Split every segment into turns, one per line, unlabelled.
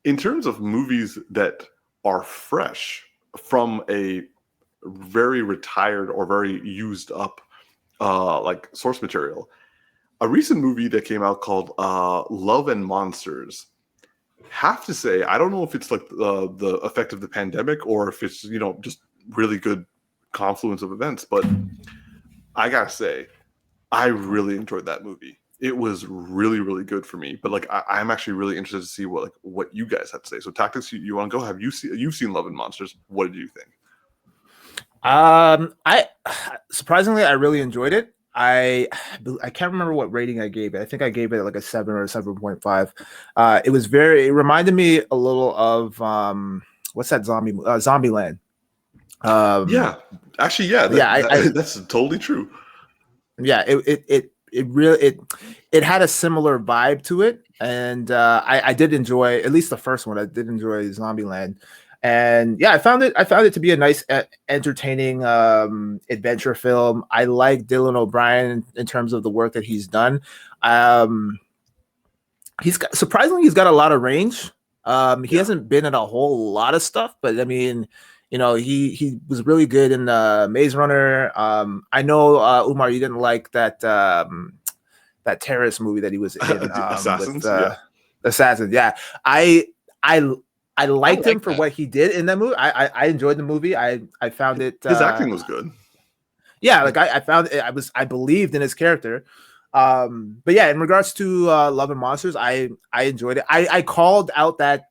in terms of movies that are fresh from a very retired or very used up like source material, a recent movie that came out called Love and Monsters. Have to say, I don't know if it's like the effect of the pandemic or if it's, you know, just really good confluence of events, but I gotta say, I really enjoyed that movie. It was really, really good for me. But like, I'm actually really interested to see what you guys have to say. So, Tactix, you want to go? You've seen Love and Monsters? What did you think?
I surprisingly I really enjoyed it. I can't remember what rating I gave it. I think I gave it like a 7 or a 7.5. It reminded me a little of what's that Zombieland.
Yeah, actually, yeah, that's totally true.
Yeah, it had a similar vibe to it, and I did enjoy at least the first one. I did enjoy Zombieland, and yeah, I found it to be a nice, entertaining adventure film. I like Dylan O'Brien in terms of the work that he's done. Surprisingly, he's got a lot of range. He hasn't been in a whole lot of stuff, but I mean, you know, he was really good in Maze Runner. I know Umar, you didn't like that that terrorist movie that he was in,
Assassins.
with Assassins. Yeah, I liked him for what he did in that movie. I enjoyed the movie. I found it.
His acting was good.
Yeah, like I found it. I believed in his character. But yeah, in regards to Love and Monsters, I enjoyed it. I called out that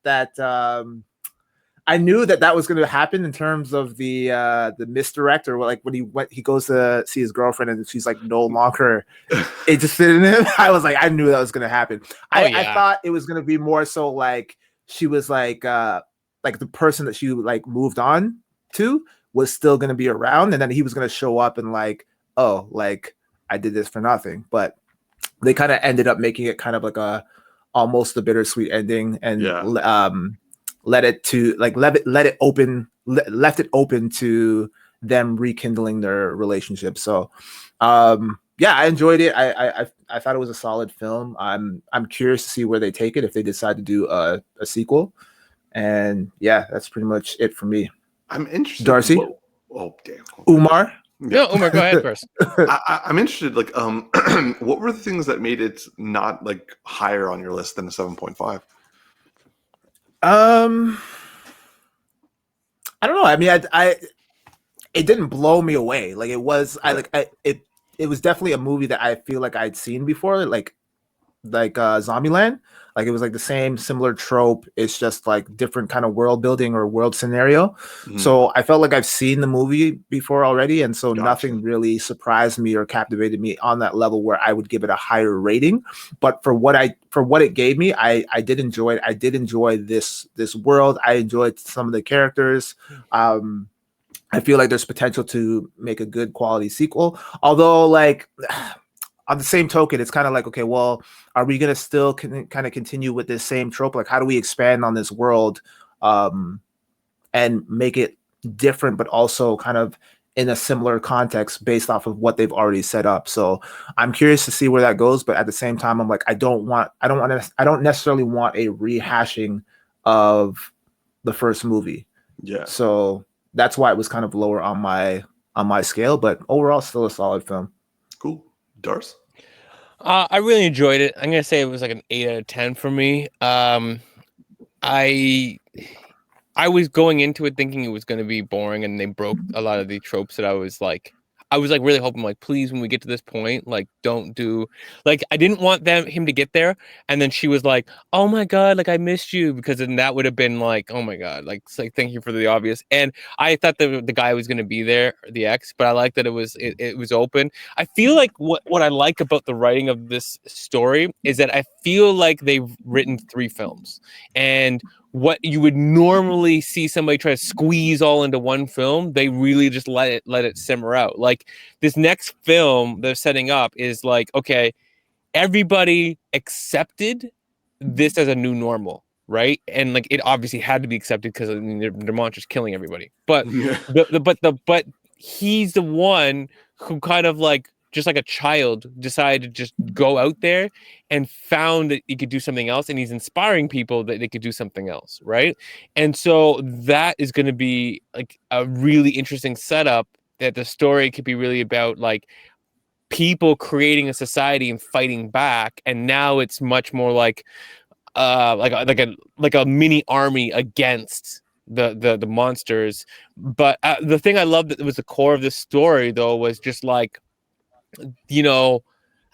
I knew that was going to happen in terms of the misdirect, or like when he goes to see his girlfriend and she's like no longer interested in him. I was like, I knew that was going to happen. I thought it was going to be more so like she was like the person that she like moved on to was still going to be around, and then he was going to show up and like, oh, like I did this for nothing. But they kind of ended up making it kind of like almost a bittersweet ending, and left it open to them rekindling their relationship. So yeah, I enjoyed it. I thought it was a solid film. I'm curious to see where they take it if they decide to do a sequel. And yeah, that's pretty much it for me.
I'm interested.
Darcy?
Oh damn.
Umar?
Yeah. No, Umar, go ahead first.
I'm interested, like, what were the things that made it not like higher on your list than a 7.5?
I don't know. I mean, it didn't blow me away. Like it was, it was definitely a movie that I feel like I'd seen before, like Zombieland. Like it was like the same similar trope. It's just like different kind of world building or world scenario. Mm-hmm. So I felt like I've seen the movie before already, and so nothing really surprised me or captivated me on that level where I would give it a higher rating. But for what it gave me, I did enjoy it. I did enjoy this world. I enjoyed some of the characters. I feel like there's potential to make a good quality sequel. Although, like, on the same token, it's kind of like, okay, well, are we going to still kind of continue with this same trope? Like, how do we expand on this world and make it different, but also kind of in a similar context based off of what they've already set up? So I'm curious to see where that goes. But at the same time, I'm like, I don't necessarily want a rehashing of the first movie.
Yeah.
So that's why it was kind of lower on my scale, but overall still a solid film.
Cool. Darcy?
I really enjoyed it. I'm gonna say it was like an 8 out of 10 for me. I was going into it thinking it was gonna be boring, and they broke a lot of the tropes that I was like really hoping, like, please, when we get to this point, like, don't do, like, I didn't want him to get there and then she was like, oh my god, like, I missed you, because then that would have been like, oh my god, like, it's like, thank you for the obvious. And I thought that the guy was going to be there, the ex, but I like that it was open. I feel like what I like about the writing of this story is that I feel like they've written 3 films, and what you would normally see somebody try to squeeze all into one film, they really just let it simmer out. Like, this next film they're setting up is like, okay, everybody accepted this as a new normal, right? And like, it obviously had to be accepted because, I mean, the monster's killing everybody. But but he's the one who kind of like just like a child, decided to just go out there and found that he could do something else, and he's inspiring people that they could do something else, right? And so that is going to be like a really interesting setup, that the story could be really about like people creating a society and fighting back, and now it's much more like like a mini army against the monsters. But the thing I loved that was the core of this story though was just like, you know,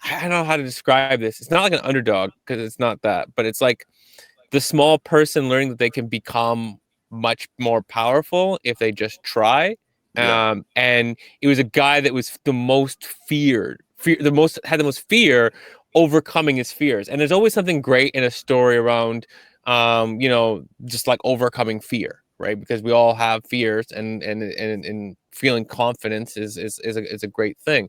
I don't know how to describe this. It's not like an underdog, because it's not that, but it's like the small person learning that they can become much more powerful if they just try.
Yeah.
And it was a guy that was the most the most had the most fear, overcoming his fears. And there's always something great in a story around, you know, just like overcoming fear, right? Because we all have fears, and feeling confidence is a great thing.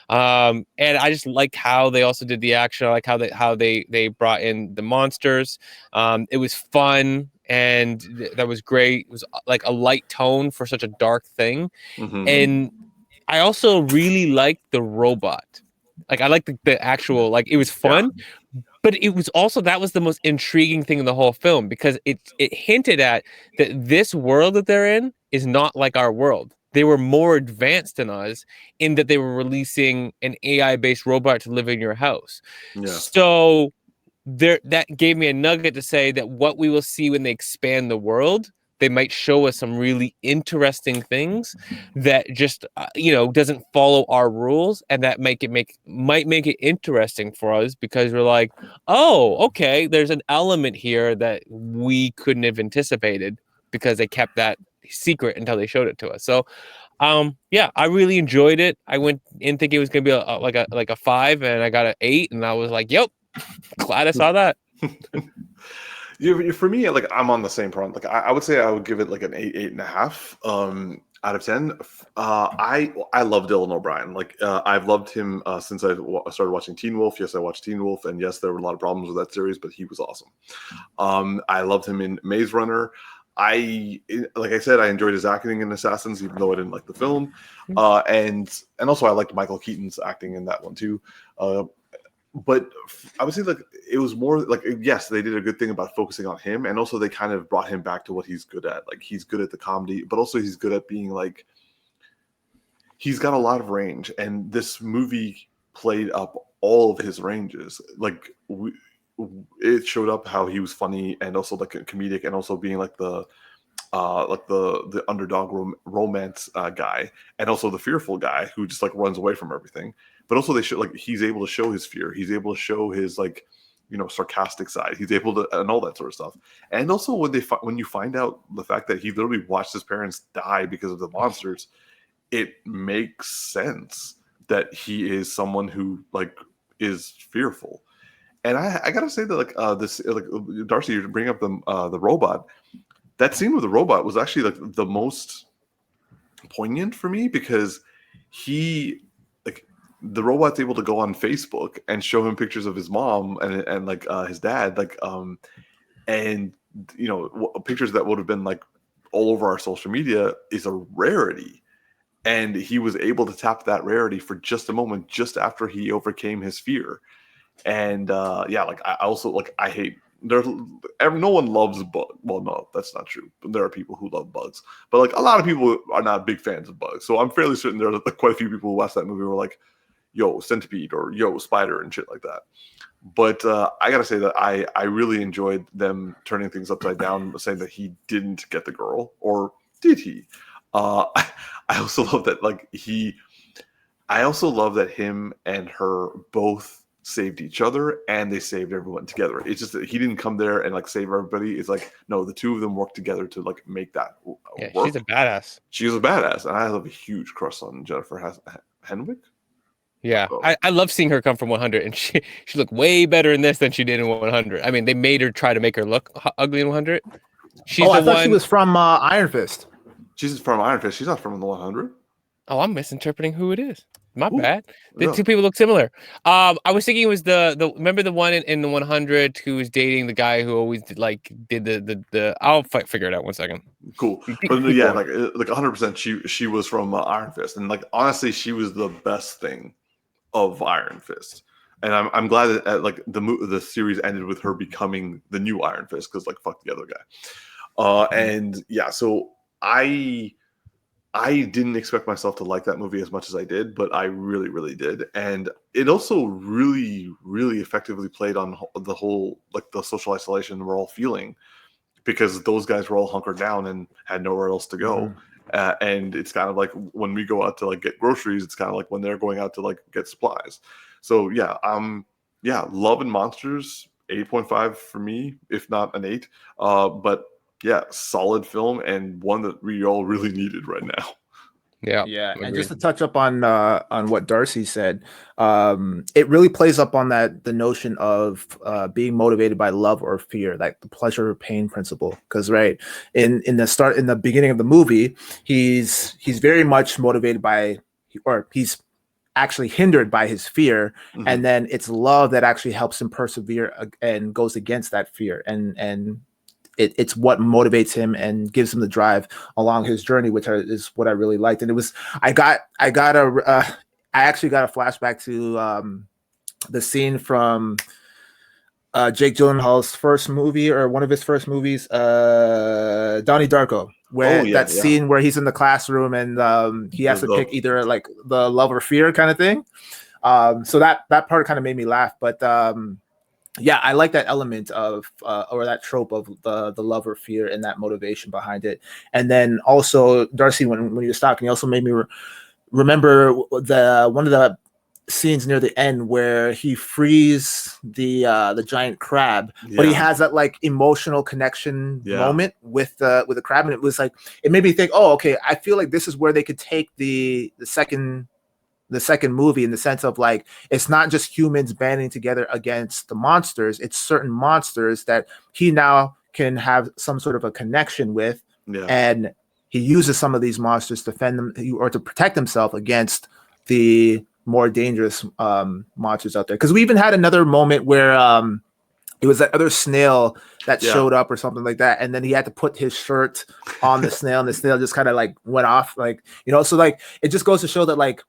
And I just like how they also did the action. I like how they brought in the monsters. It was fun, and that was great. It was like a light tone for such a dark thing.
Mm-hmm.
And I also really liked the robot. Like I like the actual, like it was fun, but it was also, that was the most intriguing thing in the whole film, because it hinted at that this world that they're in is not like our world. They were more advanced than us in that they were releasing an AI-based robot to live in your house.
Yeah.
So there, that gave me a nugget to say that what we will see when they expand the world, they might show us some really interesting things that just you know, doesn't follow our rules, and that might make it interesting for us, because we're like, oh, okay, there's an element here that we couldn't have anticipated, because they kept that secret until they showed it to us. So yeah, I really enjoyed it. I went in thinking it was gonna be like a 5, and I got an 8, and I was like, yep, glad I saw that.
For me, like I'm on the same front. Like I would say I would give it like an 8.5 out of 10. I love Dylan O'Brien. Like I've loved him since I started watching Teen Wolf. Yes, I watched Teen Wolf, and yes, there were a lot of problems with that series, but he was awesome. I loved him in Maze Runner. Like I said, I enjoyed his acting in Assassins, even though I didn't like the film. And also I liked Michael Keaton's acting in that one too. But I would say like it was more like, yes, they did a good thing about focusing on him, and also they kind of brought him back to what he's good at. Like he's good at the comedy, but also he's good at being like, he's got a lot of range, and this movie played up all of his ranges. Like it showed up how he was funny and also like comedic, and also being like the underdog romance guy, and also the fearful guy who just like runs away from everything. But also they show like he's able to show his fear. He's able to show his like, you know, sarcastic side. He's able to, and all that sort of stuff. And also when you find out the fact that he literally watched his parents die because of the monsters, it makes sense that he is someone who like is fearful. And I gotta say that like this like Darcy, you bring up the robot. That scene with the robot was actually like the most poignant for me, because the robot's able to go on Facebook and show him pictures of his mom and like his dad, like and you know, pictures that would have been like all over our social media is a rarity, and he was able to tap that rarity for just a moment, just after he overcame his fear. And yeah, like I also like I hate no one loves bugs. Well, no, that's not true. There are people who love bugs, but like a lot of people are not big fans of bugs. So I'm fairly certain there are like, quite a few people who watched that movie who were like, yo, centipede, or yo, spider, and shit like that. But I gotta say that I really enjoyed them turning things upside down, saying that he didn't get the girl, or did he? I also love that I also love that him and her both saved each other, and they saved everyone together. It's just that he didn't come there and like save everybody. It's like, no, the two of them worked together to like make that work.
She's a badass.
She's a badass, and I have a huge crush on Jennifer Henwick.
Yeah, I love seeing her come from 100, and she looked way better in this than she did in 100. I mean, they made her try to make her look ugly in 100. She's
I thought she was from Iron Fist.
She's from Iron Fist. She's not from the 100.
Oh, I'm misinterpreting who it is. My bad. The two people look similar. I was thinking it was the remember the one in the 100 who was dating the guy who always did the I'll figure it out 1 second.
Cool. But yeah, like 100%. She was from Iron Fist, and like honestly, she was the best thing of Iron Fist. And I'm glad that like the series ended with her becoming the new Iron Fist, because like fuck the other guy. And yeah, so I didn't expect myself to like that movie as much as I did, but I really, really did. And it also really, really effectively played on the whole, like the social isolation we're all feeling, because those guys were all hunkered down and had nowhere else to go. And it's kind of like when we go out to like get groceries, it's kind of like when they're going out to like get supplies. So yeah, Love and Monsters, 8.5 for me, if not an 8. But yeah, solid film, and one that we all really needed right now.
Yeah, and just to touch up on what Darcy said, it really plays up on the notion of being motivated by love or fear, like the pleasure or pain principle. Because right in the beginning of the movie, he's very much motivated by, or he's actually hindered by his fear, and then it's love that actually helps him persevere and goes against that fear, and it's what motivates him and gives him the drive along his journey, which is what I really liked. And it was I actually got a flashback to the scene from Jake Gyllenhaal's first movie, or one of his first movies, Donnie Darko, where scene where he's in the classroom and he has to pick either like the love or fear kind of thing. So that part kind of made me laugh, but yeah, I like that element of or that trope of the love or fear and that motivation behind it. And then also, Darcy, when you were talking, you also made me remember one of the scenes near the end where he frees the giant crab, but he has that like emotional connection moment with the crab, and it was like, it made me think, oh, okay, I feel like this is where they could take the second movie, in the sense of like, it's not just humans banding together against the monsters, it's certain monsters that he now can have some sort of a connection with, and he uses some of these monsters to defend them or to protect himself against the more dangerous monsters out there. Because we even had another moment where it was that other snail that showed up or something like that, and then he had to put his shirt on the snail, and the snail just kind of like went off, like, so like it just goes to show that like,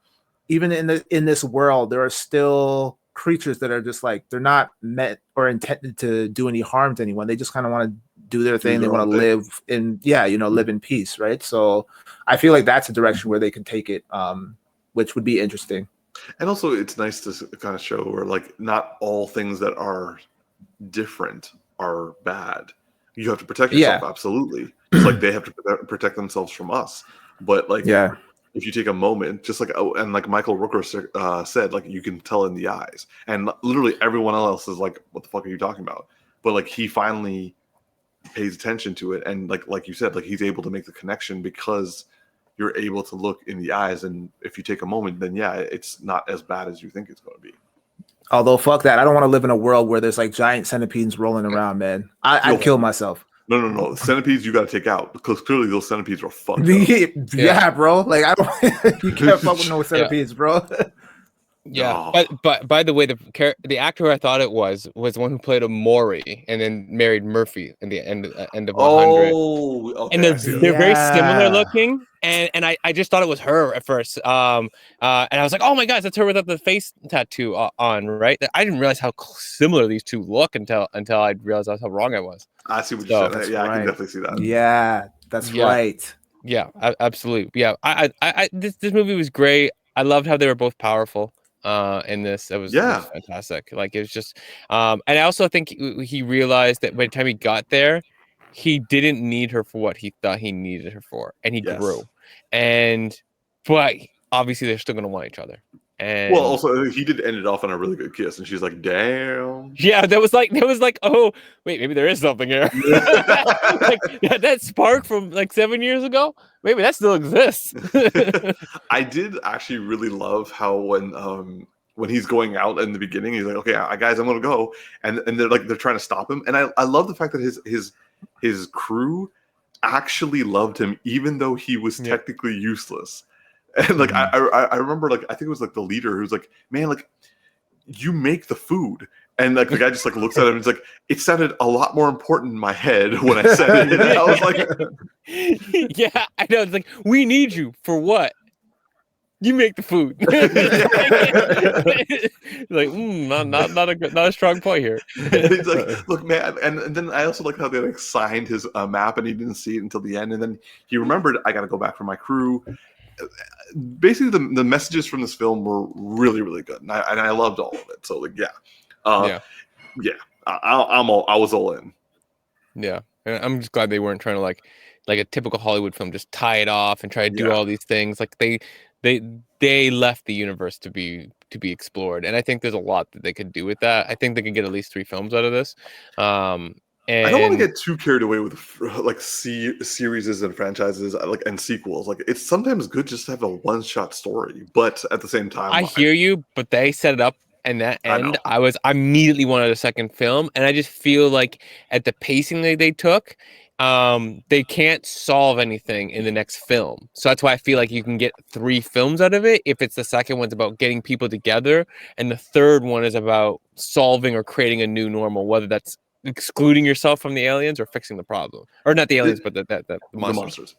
even in this world, there are still creatures that are just like, they're not meant or intended to do any harm to anyone. They just kind of want to do their thing. They want to live in, live in peace, right? So I feel like that's a direction where they can take it, which would be interesting.
And also, it's nice to kind of show where like not all things that are different are bad. You have to protect yourself, absolutely. Just like they have to protect themselves from us. But like, if you take a moment, just like, and like Michael Rooker said, like you can tell in the eyes, and literally everyone else is like, "What the fuck are you talking about?" But like he finally pays attention to it, and like you said, like he's able to make the connection because you're able to look in the eyes, and if you take a moment, then it's not as bad as you think it's going to be.
Although fuck that, I don't want to live in a world where there's like giant centipedes rolling around, man. I'd kill myself.
No. Centipedes you got to take out, because clearly those centipedes are fucked up.
Yeah, bro. Like I don't. You can't fuck with no centipedes, bro.
Yeah, but by the way, the actor I thought it was the one who played a Maury and then married Murphy in the end of 100.
Oh, okay.
And they're very similar looking, and I just thought it was her at first. And I was like, oh my gosh, that's her without the face tattoo on, right? I didn't realize how similar these two look until I realized how wrong I was.
I see what you said. Yeah, right. I can definitely see that.
Yeah, that's right.
Yeah, absolutely. Yeah, this movie was great. I loved how they were both powerful in this. It was fantastic. Like, it was just and I also think he realized that by the time he got there, he didn't need her for what he thought he needed her for, and he grew. But obviously they're still going to want each other. And
well, also he did end it off on a really good kiss, and she's like, "Damn."
Yeah, there was like, oh wait, maybe there is something here. Like, that spark from like 7 years ago, maybe that still exists.
I did actually really love how when he's going out in the beginning, he's like, "Okay, guys, I'm gonna go," and they're trying to stop him, and I love the fact that his crew actually loved him, even though he was technically useless. And like I remember, like I think it was like the leader who's like, "Man, like you make the food," and like the guy just like looks at him and is like, "It sounded a lot more important in my head when I said it." And I was like,
"Yeah, I know." It's like, we need you for what? You make the food. Like, not a strong point here.
And he's like, look, man, and then I also like how they like signed his map and he didn't see it until the end, and then he remembered I got to go back for my crew. Basically, the messages from this film were really, really good, and I loved all of it. So like, yeah, I was all in.
Yeah, and I'm just glad they weren't trying to like a typical Hollywood film, just tie it off and try to do all these things. Like they left the universe to be explored, and I think there's a lot that they could do with that. I think they could get at least 3 films out of this. And
I don't want to get too carried away with like series and franchises like and sequels. Like it's sometimes good just to have a one-shot story, but at the same time,
I hear you, but they set it up. And that end, I immediately wanted a second film, and I just feel like at the pacing that they took, they can't solve anything in the next film. So that's why I feel like you can get 3 films out of it. If it's the second one's about getting people together, and the third one is about solving or creating a new normal, whether that's excluding yourself from the aliens or fixing the problem, or not the aliens, but the monsters.